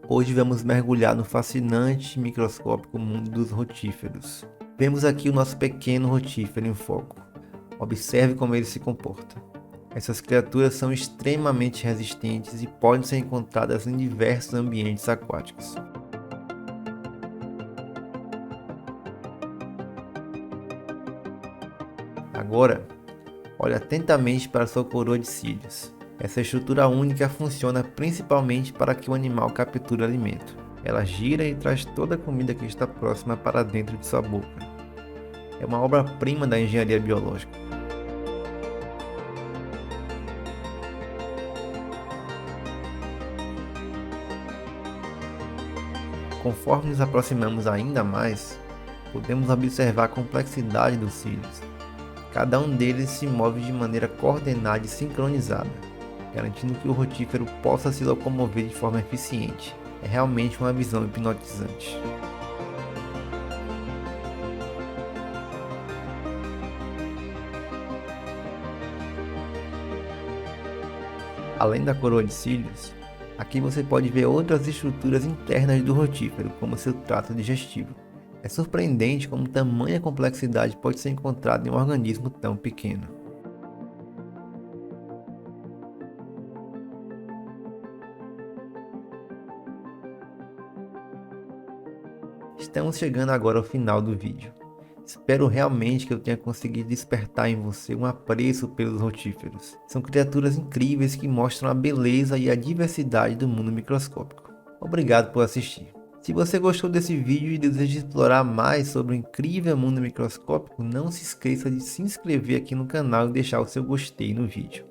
Hoje vamos mergulhar no fascinante e microscópico mundo dos rotíferos. Vemos aqui o nosso pequeno rotífero em foco. Observe como ele se comporta. Essas criaturas são extremamente resistentes e podem ser encontradas em diversos ambientes aquáticos. Agora, olhe atentamente para sua coroa de cílios. Essa estrutura única funciona principalmente para que o animal capture alimento. Ela gira e traz toda a comida que está próxima para dentro de sua boca. É uma obra-prima da engenharia biológica. Conforme nos aproximamos ainda mais, podemos observar a complexidade dos cílios. Cada um deles se move de maneira coordenada e sincronizada, garantindo que o rotífero possa se locomover de forma eficiente. É realmente uma visão hipnotizante. Além da coroa de cílios, aqui você pode ver outras estruturas internas do rotífero, como seu trato digestivo. É surpreendente como tamanha complexidade pode ser encontrada em um organismo tão pequeno. Estamos chegando agora ao final do vídeo. Espero realmente que eu tenha conseguido despertar em você um apreço pelos rotíferos. São criaturas incríveis que mostram a beleza e a diversidade do mundo microscópico. Obrigado por assistir. Se você gostou desse vídeo e deseja explorar mais sobre o incrível mundo microscópico, não se esqueça de se inscrever aqui no canal e deixar o seu gostei no vídeo.